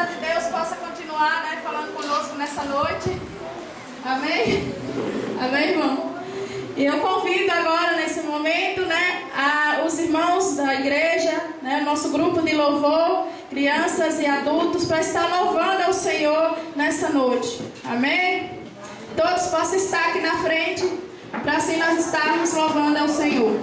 de Deus possa continuar, né, falando conosco nessa noite. Amém? Amém, irmão? E eu convido agora, nesse momento, né, os irmãos da igreja, né, nosso grupo de louvor, crianças e adultos, para estar louvando ao Senhor nessa noite. Amém? Todos possam estar aqui na frente, para assim nós estarmos louvando ao Senhor.